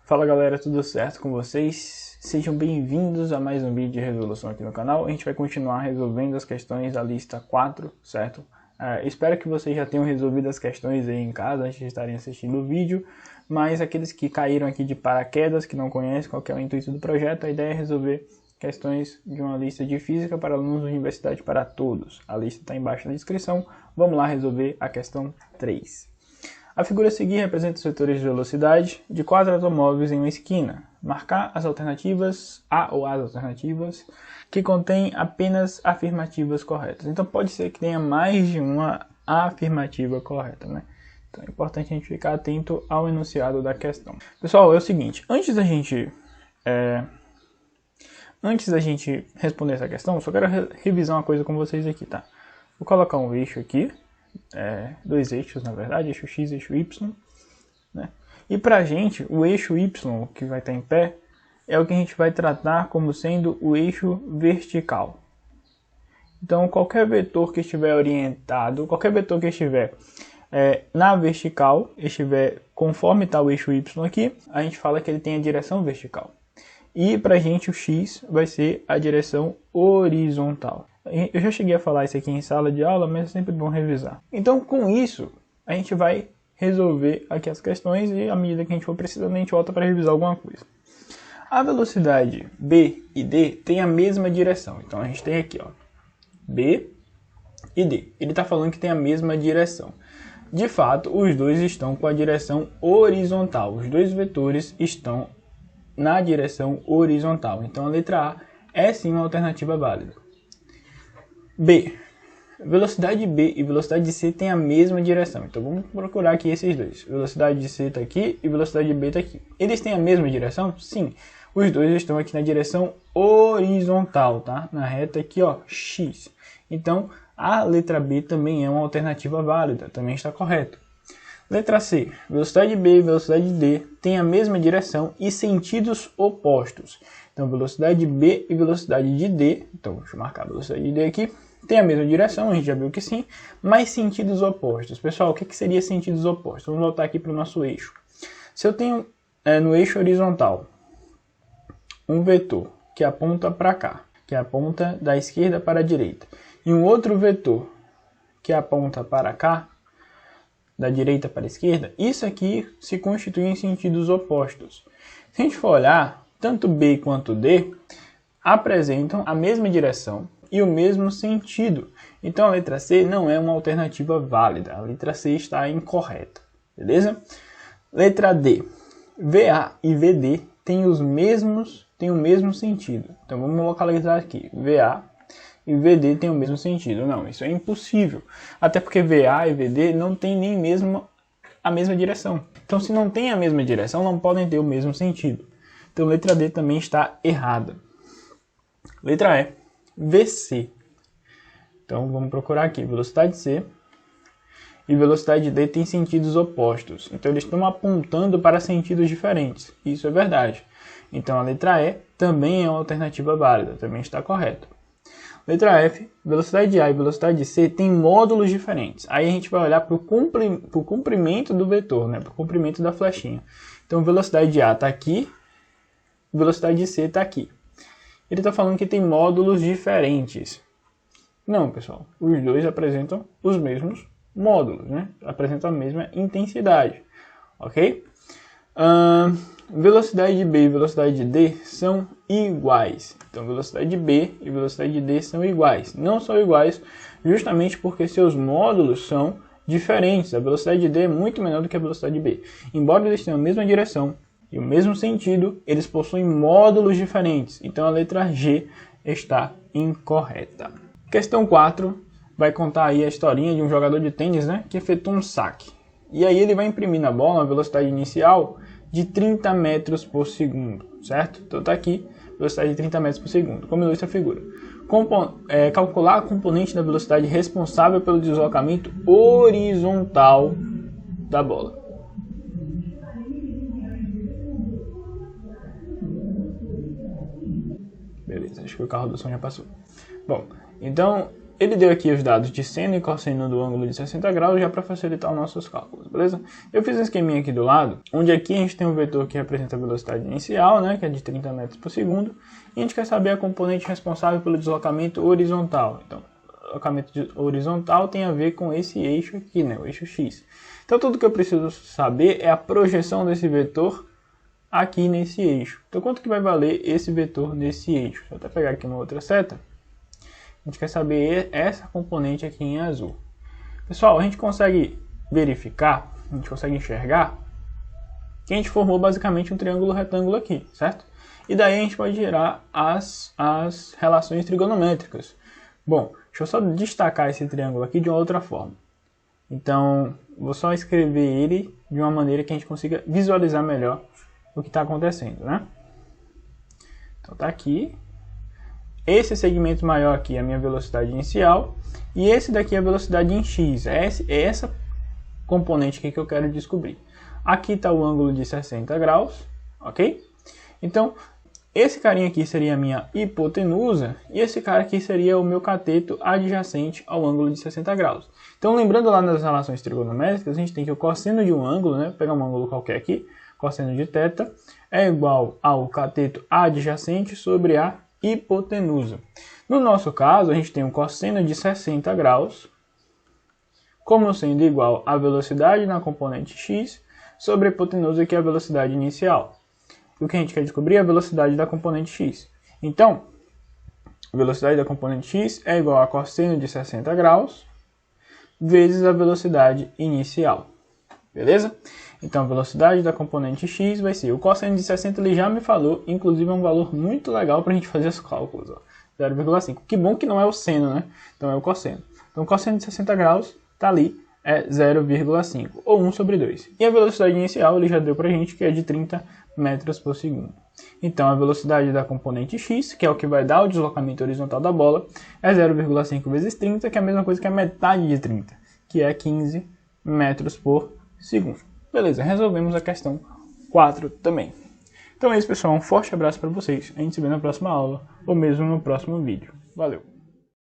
Fala galera, tudo certo com vocês? Sejam bem-vindos a mais um vídeo de resolução aqui no canal. A gente vai continuar resolvendo as questões da lista 4, certo? Espero que vocês já tenham resolvido as questões aí em casa antes de estarem assistindo o vídeo, mas aqueles que caíram aqui de paraquedas, que não conhecem qual que é o intuito do projeto, a ideia é resolver questões de uma lista de física para alunos da Universidade para Todos. A lista está embaixo na descrição. Vamos lá resolver a questão 3. A figura a seguir representa os vetores de velocidade de 4 automóveis em uma esquina. Marcar as alternativas, a ou as alternativas, que contém apenas afirmativas corretas. Então pode ser que tenha mais de uma afirmativa correta, né? Então é importante a gente ficar atento ao enunciado da questão. Pessoal, é o seguinte, antes da gente responder essa questão, eu só quero revisar uma coisa com vocês aqui, tá? Vou colocar um eixo aqui. Dois eixos na verdade, eixo X e eixo Y, né? E pra gente, o eixo Y que vai estar em pé é o que a gente vai tratar como sendo o eixo vertical. Então qualquer vetor que estiver orientado, qualquer vetor que estiver na vertical, estiver conforme está o eixo Y aqui, a gente fala que ele tem a direção vertical. E pra gente o X vai ser a direção horizontal. Eu já cheguei a falar isso aqui em sala de aula, mas é sempre bom revisar. Então, com isso, a gente vai resolver aqui as questões e à medida que a gente for precisando, a gente volta para revisar alguma coisa. A velocidade B e D tem a mesma direção. Então, a gente tem aqui, ó, B e D. Ele está falando que tem a mesma direção. De fato, os dois estão com a direção horizontal. Os dois vetores estão na direção horizontal. Então, a letra A é sim uma alternativa válida. B. Velocidade B e velocidade de C têm a mesma direção. Então vamos procurar aqui esses dois. Velocidade de C está aqui e velocidade de B está aqui. Eles têm a mesma direção? Sim. Os dois estão aqui na direção horizontal, tá? Na reta aqui, ó, X. Então a letra B também é uma alternativa válida. Também está correto. Letra C. Velocidade B e velocidade D têm a mesma direção e sentidos opostos. Então velocidade B e velocidade de D. Então deixa eu marcar a velocidade de D aqui. Tem a mesma direção, a gente já viu que sim, mas sentidos opostos. Pessoal, o que seria sentidos opostos? Vamos voltar aqui para o nosso eixo. Se eu tenho no eixo horizontal um vetor que aponta para cá, que aponta da esquerda para a direita, e um outro vetor que aponta para cá, da direita para a esquerda, isso aqui se constitui em sentidos opostos. Se a gente for olhar, tanto B quanto D apresentam a mesma direção e o mesmo sentido. Então a letra C não é uma alternativa válida. A letra C está incorreta. Beleza? Letra D. VA e VD têm o mesmo sentido. Então vamos localizar aqui. VA e VD têm o mesmo sentido. Não, isso é impossível. Até porque VA e VD não têm nem mesmo a mesma direção. Então se não tem a mesma direção, não podem ter o mesmo sentido. Então letra D também está errada. Letra E. VC. Então vamos procurar aqui. Velocidade C e velocidade D têm sentidos opostos. Então eles estão apontando para sentidos diferentes. Isso é verdade. Então a letra E também é uma alternativa válida. Também está correto. Letra F. Velocidade A e velocidade C têm módulos diferentes. Aí a gente vai olhar para o comprimento do vetor, né? Para o comprimento da flechinha. Então velocidade A está aqui. Velocidade C está aqui. Ele está falando que tem módulos diferentes. Não, pessoal. Os dois apresentam os mesmos módulos, né? Apresentam a mesma intensidade. Ok? Velocidade de B e velocidade de D são iguais. Então, velocidade de B e velocidade de D são iguais. Não são iguais justamente porque seus módulos são diferentes. A velocidade de D é muito menor do que a velocidade de B. Embora eles tenham a mesma direção e o mesmo sentido, eles possuem módulos diferentes. Então a letra G está incorreta. Questão 4 vai contar aí a historinha de um jogador de tênis, né, que efetua um saque. E aí ele vai imprimir na bola uma velocidade inicial de 30 metros por segundo, certo? Então está aqui, velocidade de 30 metros por segundo, como ilustra a figura. Calcular a componente da velocidade responsável pelo deslocamento horizontal da bola. Beleza, acho que o carro do som já passou. Bom, então ele deu aqui os dados de seno e cosseno do ângulo de 60 graus já para facilitar os nossos cálculos, beleza? Eu fiz um esqueminha aqui do lado, onde aqui a gente tem um vetor que representa a velocidade inicial, né, que é de 30 metros por segundo, e a gente quer saber a componente responsável pelo deslocamento horizontal. Então, o deslocamento horizontal tem a ver com esse eixo aqui, né, o eixo X. Então, tudo que eu preciso saber é a projeção desse vetor aqui nesse eixo. Então, quanto que vai valer esse vetor nesse eixo? Vou até pegar aqui uma outra seta. A gente quer saber essa componente aqui em azul. Pessoal, a gente consegue verificar, a gente consegue enxergar que a gente formou basicamente um triângulo retângulo aqui, certo? E daí a gente pode gerar as relações trigonométricas. Bom, deixa eu só destacar esse triângulo aqui de uma outra forma. Então, vou só escrever ele de uma maneira que a gente consiga visualizar melhor o que está acontecendo, né? Então tá aqui. Esse segmento maior aqui é a minha velocidade inicial. E esse daqui é a velocidade em x. É essa componente aqui que eu quero descobrir. Aqui está o ângulo de 60 graus. Ok? Então, esse carinha aqui seria a minha hipotenusa. E esse cara aqui seria o meu cateto adjacente ao ângulo de 60 graus. Então, lembrando lá nas relações trigonométricas, a gente tem que o cosseno de um ângulo, né? Vou pegar um ângulo qualquer aqui. Cosseno de θ é igual ao cateto adjacente sobre a hipotenusa. No nosso caso, a gente tem um cosseno de 60 graus como sendo igual à velocidade na componente x sobre a hipotenusa, que é a velocidade inicial. E o que a gente quer descobrir é a velocidade da componente x. Então, a velocidade da componente x é igual a cosseno de 60 graus vezes a velocidade inicial. Beleza? Então, a velocidade da componente x vai ser o cosseno de 60, ele já me falou, inclusive é um valor muito legal para a gente fazer os cálculos, 0,5. Que bom que não é o seno, né? Então é o cosseno. Então, o cosseno de 60 graus está ali, é 0,5, ou 1 sobre 2. E a velocidade inicial ele já deu para a gente, que é de 30 metros por segundo. Então, a velocidade da componente x, que é o que vai dar o deslocamento horizontal da bola, é 0,5 vezes 30, que é a mesma coisa que a metade de 30, que é 15 metros por segundo. Beleza, resolvemos a questão 4 também. Então é isso, pessoal. Um forte abraço para vocês. A gente se vê na próxima aula ou mesmo no próximo vídeo. Valeu!